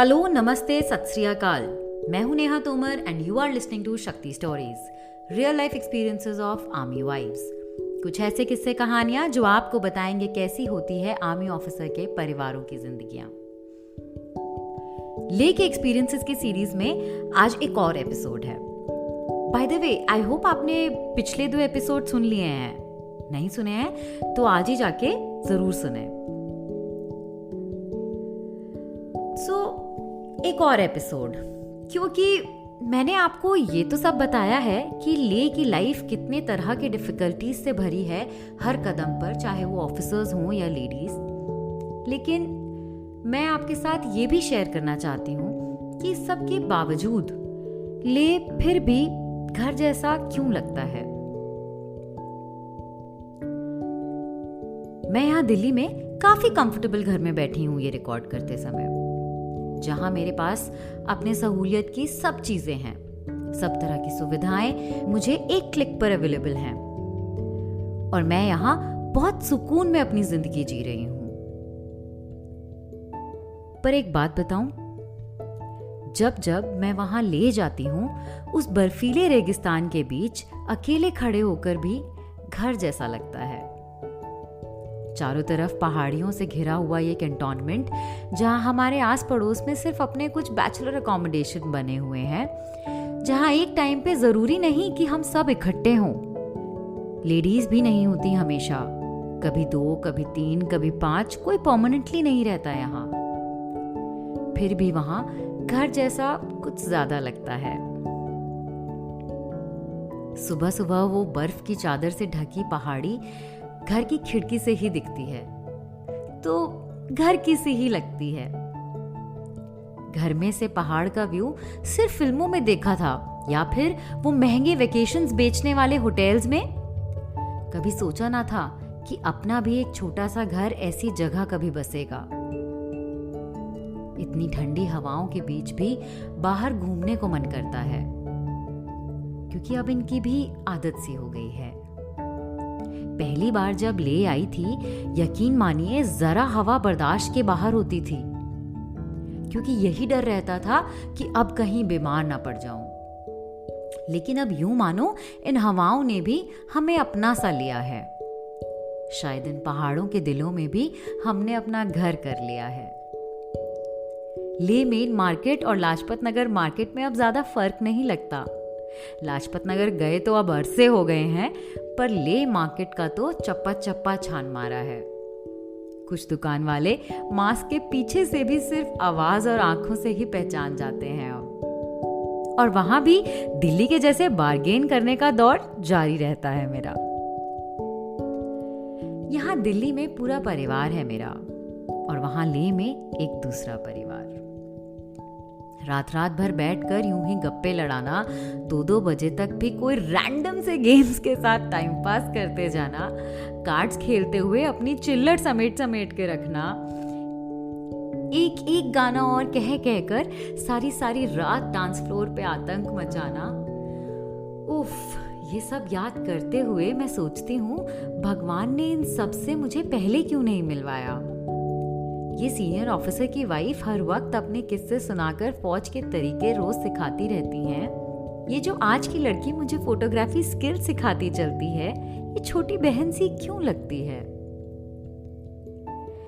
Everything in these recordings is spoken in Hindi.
हेलो, नमस्ते, सत श्री अकाल। मैं हूं Neha Tomar and you are listening to Shakti stories, real life experiences of army wives. कुछ ऐसे किस्से कहानियां जो आपको बताएंगे कैसी होती है आर्मी ऑफिसर के परिवारों की जिंदगियां। ले के एक्सपीरियंसेस की सीरीज में आज एक और एपिसोड है। By the way, I hope आपने पिछले 2 एपिसोड सुन लिए हैं। नहीं सुने हैं तो आज ही जाके जरूर सुने। एक और एपिसोड, क्योंकि मैंने आपको ये तो सब बताया है कि ले की लाइफ कितने तरह के डिफिकल्टीज से भरी है हर कदम पर, चाहे वो ऑफिसर्स हों या लेडीज। लेकिन मैं आपके साथ ये भी शेयर करना चाहती हूँ कि सब के बावजूद ले फिर भी घर जैसा क्यों लगता है। मैं यहाँ दिल्ली में काफी कंफर्टेबल घर में बैठी हूँ ये रिकॉर्ड करते समय, जहां मेरे पास अपने सहूलियत की सब चीजें हैं। सब तरह की सुविधाएं मुझे एक क्लिक पर अवेलेबल हैं और मैं यहाँ बहुत सुकून में अपनी जिंदगी जी रही हूं। पर एक बात बताऊं, जब जब मैं वहां ले जाती हूं, उस बर्फीले रेगिस्तान के बीच अकेले खड़े होकर भी घर जैसा लगता है। चारों तरफ पहाड़ियों से घिरा हुआ ये कैंटोनमेंट, जहां हमारे आस पड़ोस में सिर्फ अपने कुछ बैचलर अकोमोडेशन बने हुए हैं, जहां एक टाइम पे जरूरी नहीं कि हम सब इकट्ठे हों। लेडीज भी नहीं होती हमेशा, कभी 2, कभी 3, कभी 5, कोई परमानेंटली नहीं रहता यहाँ। फिर भी वहां घर जैसा कुछ ज्यादा लगता है। सुबह सुबह वो बर्फ की चादर से ढकी पहाड़ी घर की खिड़की से ही दिखती है तो घर की सी ही लगती है। घर में से पहाड़ का व्यू सिर्फ फिल्मों में देखा था या फिर वो महंगे वेकेशंस बेचने वाले होटल्स में। कभी सोचा ना था कि अपना भी एक छोटा सा घर ऐसी जगह कभी बसेगा। इतनी ठंडी हवाओं के बीच भी बाहर घूमने को मन करता है, क्योंकि अब इनकी भी आदत सी हो गई है। पहली बार जब ले आई थी, यकीन मानिए जरा हवा बर्दाश्त के बाहर होती थी, क्योंकि यही डर रहता था कि अब कहीं बीमार ना पड़ जाऊं। लेकिन अब यूं मानो इन हवाओं ने भी हमें अपना सा लिया है। शायद इन पहाड़ों के दिलों में भी हमने अपना घर कर लिया है। ले मेन मार्केट और लाजपत नगर मार्केट में अब ज्यादा फर्क नहीं लगता। लाजपत नगर गए तो अब अरसे हो गए हैं, पर ले मार्केट का तो चप्पा चप्पा छान मारा है। कुछ दुकान वाले मास्क के पीछे से भी सिर्फ आवाज और आंखों से ही पहचान जाते हैं अब। और वहां भी दिल्ली के जैसे बार्गेन करने का दौर जारी रहता है मेरा। यहाँ दिल्ली में पूरा परिवार है मेरा, और वहां ले में एक दूसरा परिवार। रात रात भर बैठकर यूं ही गप्पे लड़ाना, 2-2 बजे तक भी कोई रैंडम से गेम्स के साथ टाइम पास करते जाना, कार्ड्स खेलते हुए अपनी चिल्लड़ समेट समेट के रखना, एक एक गाना और कह कहकर सारी सारी रात डांस फ्लोर पे आतंक मचाना। उफ, ये सब याद करते हुए मैं सोचती हूँ, भगवान ने इन सब से मुझे पहले क्यों नहीं मिलवाया। ये सीनियर ऑफिसर की वाइफ हर वक्त अपने किस्से सुनाकर फौज के तरीके रोज सिखाती रहती हैं। ये जो आज की लड़की मुझे फोटोग्राफी स्किल सिखाती चलती है, ये छोटी बहन सी क्यों लगती है।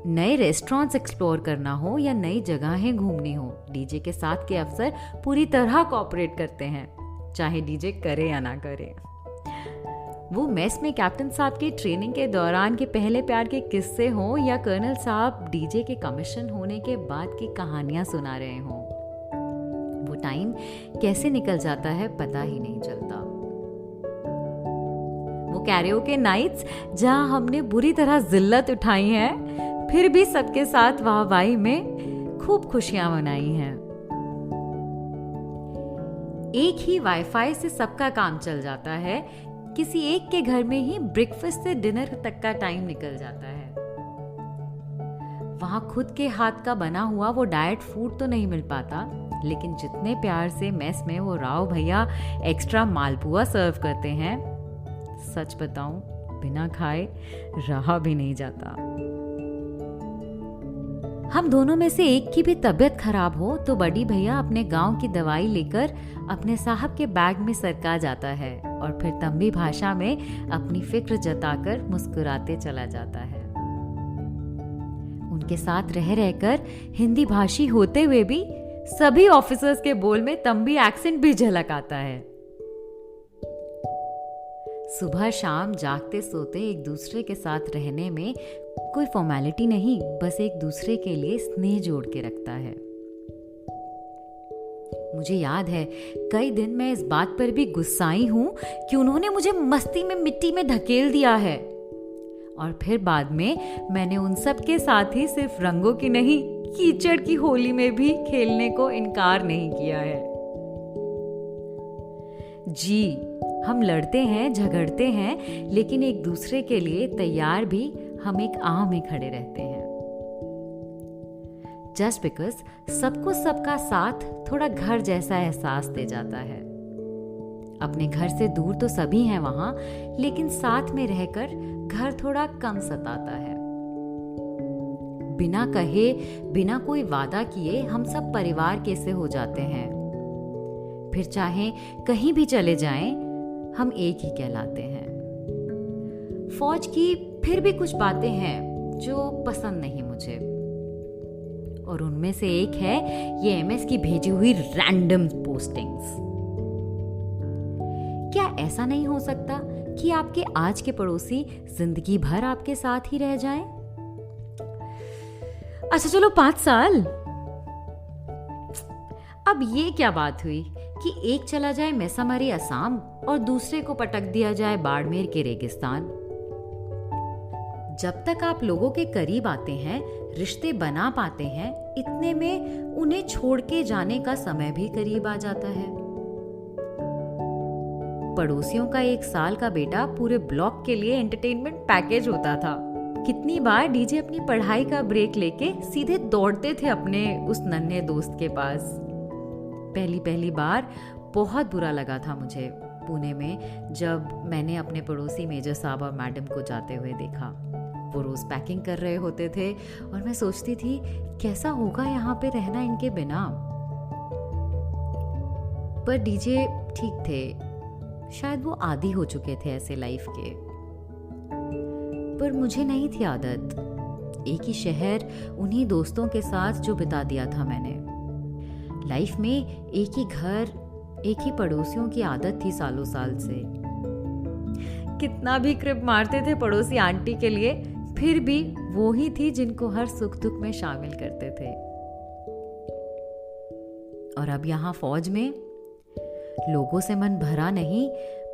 नए रेस्टोरेंट्स एक्सप्लोर करना हो या नई जगहें घूमनी हो, डीजे के साथ के अफसर पूरी तरह कोऑपरेट करते हैं, चाहे डीजे करे या ना करे। वो मेस में कैप्टन साहब की ट्रेनिंग के दौरान के पहले प्यार के किस्से हों या कर्नल साहब डीजे के कमीशन होने के बाद की कहानियां सुना रहे हों, वो टाइम कैसे निकल जाता है पता ही नहीं चलता। वो कैरियोके नाइट्स जहां हमने बुरी तरह जिल्लत उठाई है, फिर भी सबके साथ वाहवाही में खूब खुशियां मनाई हैं। एक ही वाईफाई से सबका काम चल जाता है, किसी एक के घर में ही ब्रेकफास्ट से डिनर तक का टाइम निकल जाता है। वहां खुद के हाथ का बना हुआ वो डाइट फूड तो नहीं मिल पाता, लेकिन जितने प्यार से मेस में वो राव भैया एक्स्ट्रा मालपुआ सर्व करते हैं, सच बताऊं बिना खाए रहा भी नहीं जाता। हम दोनों में से एक की भी तबीयत खराब हो तो बड़ी भैया अपने गांव की दवाई लेकर अपने साहब के बैग में सरका जाता है और फिर तंबी भाषा में अपनी फिक्र जताकर मुस्कुराते चला जाता है। उनके साथ रह रहकर हिंदी भाषी होते हुए भी सभी ऑफिसर्स के बोल में तंबी एक्सेंट भी झलक आता है। सुबह शाम जागते सोते एक दूसरे के साथ रहने में कोई फॉर्मेलिटी नहीं, बस एक दूसरे के लिए स्नेह जोड़ के रखता है। मुझे याद है कई दिन मैं इस बात पर भी गुस्साई हूं कि उन्होंने मुझे मस्ती में मिट्टी में धकेल दिया है, और फिर बाद में मैंने उन सब के साथ ही सिर्फ रंगों की नहीं, कीचड़ की होली में भी खेलने को इनकार नहीं किया है। जी, हम लड़ते हैं, झगड़ते हैं, लेकिन एक दूसरे के लिए तैयार भी हम एक आह में खड़े रहते हैं। जस्ट बिकॉज सबको सबका साथ थोड़ा घर जैसा एहसास दे जाता है। अपने घर से दूर तो सभी हैं वहां, लेकिन साथ में रहकर घर थोड़ा कम सताता है। बिना कहे, बिना कोई वादा किए हम सब परिवार कैसे हो जाते हैं। फिर चाहे कहीं भी चले जाएं, हम एक ही कहलाते हैं। फौज की फिर भी कुछ बातें हैं जो पसंद नहीं मुझे, और उनमें से एक है ये एमएस की भेजी हुई रैंडम पोस्टिंग्स। क्या ऐसा नहीं हो सकता कि आपके आज के पड़ोसी जिंदगी भर आपके साथ ही रह जाएं? अच्छा चलो 5 साल। अब ये क्या बात हुई कि एक चला जाए मैसामारी असम और दूसरे को पटक दिया जाए बाड़मेर के रेगिस्तान। जब तक आप लोगों के करीब आते हैं, रिश्ते बना पाते हैं, इतने में उन्हें छोड़ के जाने का समय भी करीब आ जाता है। पड़ोसियों का 1 साल का बेटा पूरे ब्लॉक के लिए एंटरटेनमेंट पैकेज होता था। कितनी बार डीजे अपनी पढ़ाई का ब्रेक लेके सीधे दौड़ते थे अपने उस नन्हे दोस्त के पास। पहली बार बहुत बुरा लगा था मुझे पुणे में, जब मैंने अपने पड़ोसी मेजर साहब और मैडम को जाते हुए देखा। वो रोज पैकिंग कर रहे होते थे और मैं सोचती थी कैसा होगा यहाँ पे रहना इनके बिना। पर डीजे ठीक थे, शायद वो आदी हो चुके थे ऐसे लाइफ के, पर मुझे नहीं थी आदत। एक ही शहर, उन्हीं दोस्तों के साथ जो बिता दिया था मैंने। लाइफ में एक ही घर, एक ही पड़ोसियों की आदत थी सालों साल से। कितना भी क्रिप मारते थे पड़ोसी आंटी के लिए, फिर भी वो ही थी जिनको हर सुख दुख में शामिल करते थे। और अब यहाँ फौज में लोगों से मन भरा नहीं,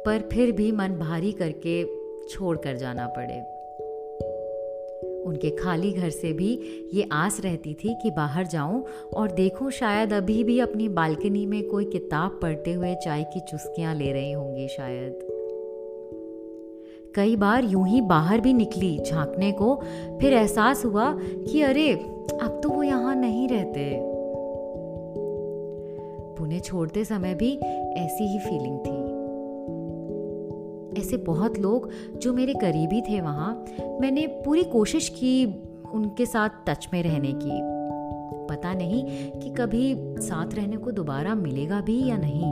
पर फिर भी मन भारी करके छोड़ कर जाना पड़े। उनके खाली घर से भी ये आस रहती थी कि बाहर जाऊं और देखूं शायद अभी भी अपनी बालकनी में कोई किताब पढ़ते हुए चाय की चुस्कियां ले रही होंगी शायद। कई बार यूं ही बाहर भी निकली झांकने को, फिर एहसास हुआ कि अरे अब तो वो यहाँ नहीं रहते। पुणे छोड़ते समय भी ऐसी ही फीलिंग थी। ऐसे बहुत लोग जो मेरे करीबी थे वहाँ, मैंने पूरी कोशिश की उनके साथ टच में रहने की। पता नहीं कि कभी साथ रहने को दोबारा मिलेगा भी या नहीं,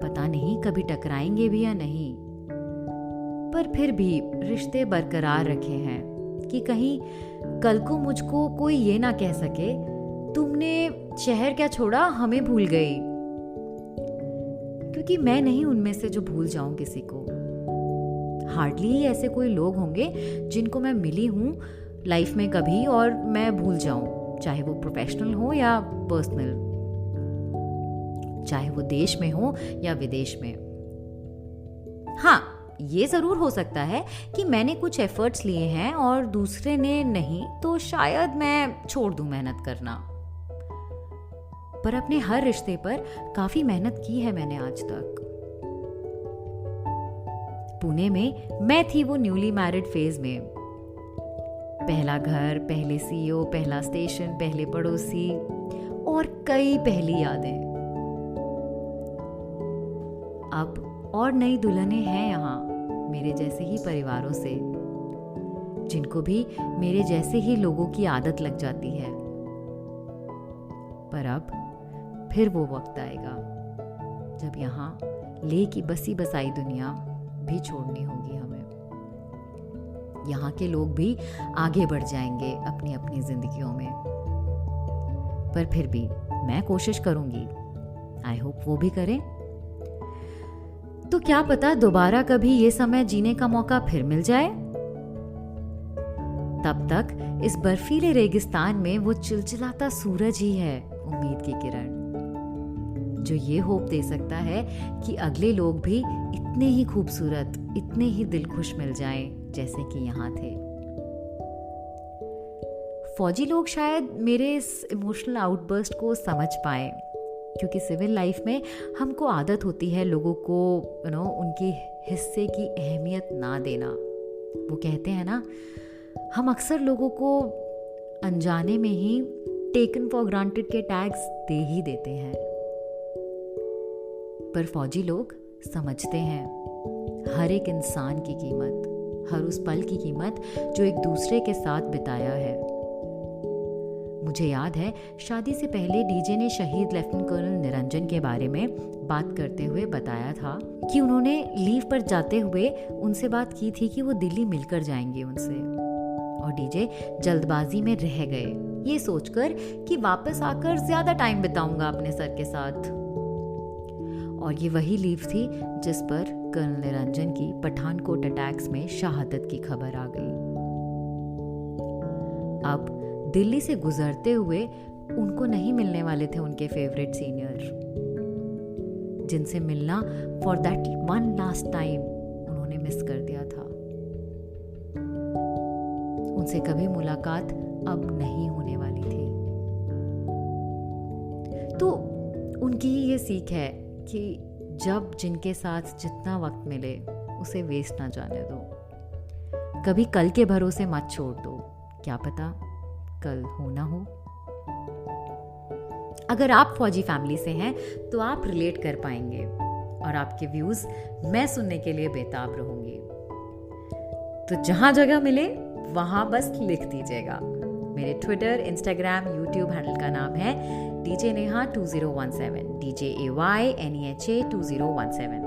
पता नहीं कभी टकराएंगे भी या नहीं, पर फिर भी रिश्ते बरकरार रखे हैं कि कहीं कल को मुझको कोई ये ना कह सके तुमने शहर क्या छोड़ा, हमें भूल गई। क्योंकि मैं नहीं उनमें से जो भूल जाऊं किसी को। हार्डली ही ऐसे कोई लोग होंगे जिनको मैं मिली हूं लाइफ में कभी और मैं भूल जाऊं, चाहे वो प्रोफेशनल हो या पर्सनल, चाहे वो देश में हो या विदेश में। हाँ, ये जरूर हो सकता है कि मैंने कुछ एफर्ट्स लिए हैं और दूसरे ने नहीं, तो शायद मैं छोड़ दूं मेहनत करना। पर अपने हर रिश्ते पर काफी मेहनत की है मैंने आज तक। पुणे में मैं थी वो न्यूली मैरिड फेज में। पहला घर, पहले सीईओ, पहला स्टेशन, पहले पड़ोसी और कई पहली यादें। अब और नई दुल्हनें हैं यहाँ मेरे जैसे ही परिवारों से। जिनको भी मेरे जैसे ही लोगों की आदत लग जाती है। पर अब फिर वो वक्त आएगा जब यहाँ लेह की बसी बसाई दुनिया भी छोड़नी होगी हमें। यहाँ के लोग भी आगे बढ़ जाएंगे अपनी अपनी जिंदगियों में, पर फिर भी मैं कोशिश करूंगी। आई होप वो भी करें। तो क्या पता दोबारा कभी ये समय जीने का मौका फिर मिल जाए। तब तक इस बर्फीले रेगिस्तान में वो चिलचिलाता सूरज ही है उम्मीद की किरण, जो ये होप दे सकता है कि अगले लोग भी इतने ही खूबसूरत, इतने ही दिलखुश मिल जाएं जैसे कि यहाँ थे। फौजी लोग शायद मेरे इस इमोशनल आउटबर्स्ट को समझ पाए, क्योंकि सिविल लाइफ में हमको आदत होती है लोगों को उनके हिस्से की अहमियत ना देना। वो कहते हैं ना, हम अक्सर लोगों को अनजाने में ही टेकन फॉर ग्रांटेड के टैग्स दे ही देते हैं। पर फौजी लोग समझते हैं हर एक इंसान की कीमत, हर उस पल की कीमत जो एक दूसरे के साथ बिताया है। मुझे याद है शादी से पहले डीजे ने शहीद लेफ्टिनेंट कर्नल निरंजन के बारे में बात करते हुए बताया था कि उन्होंने लीव पर जाते हुए उनसे बात की थी कि वो दिल्ली मिलकर जाएंगे उनसे, और डीजे जल्दबाजी में रह गए ये सोचकर कि वापस आकर ज्यादा टाइम बिताऊंगा अपने सर के साथ। और ये वही लीव थी जिस पर कर्नल निरंजन की पठानकोट अटैक्स में शहादत की खबर आ गई। अब दिल्ली से गुजरते हुए उनको नहीं मिलने वाले थे उनके फेवरेट सीनियर, जिनसे मिलना for that one last time उन्होंने मिस कर दिया था। उनसे कभी मुलाकात अब नहीं होने वाली थी। तो उनकी ही ये सीख है कि जब जिनके साथ जितना वक्त मिले उसे वेस्ट ना जाने दो। कभी कल के भरोसे मत छोड़ दो, क्या पता कल हो ना हो। अगर आप फौजी फैमिली से हैं तो आप रिलेट कर पाएंगे, और आपके व्यूज मैं सुनने के लिए बेताब रहूंगी। तो जहां जगह मिले वहां बस लिख दीजिएगा। मेरे ट्विटर, इंस्टाग्राम, यूट्यूब हैंडल का नाम है DJ Neha 2017, DJAYNEHA 2017।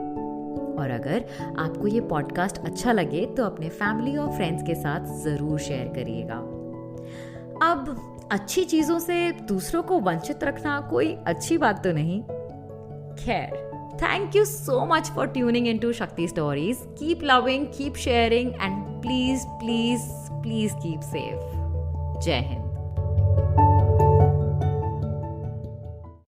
और अगर आपको ये पॉडकास्ट अच्छा लगे तो अपने फैमिली और फ्रेंड्स के साथ जरूर शेयर करिएगा। अब अच्छी चीजों से दूसरों को वंचित रखना कोई अच्छी बात तो नहीं। खैर, thank you so much for tuning into Shakti stories. Keep loving, keep sharing and please please please keep safe. जय हिंद।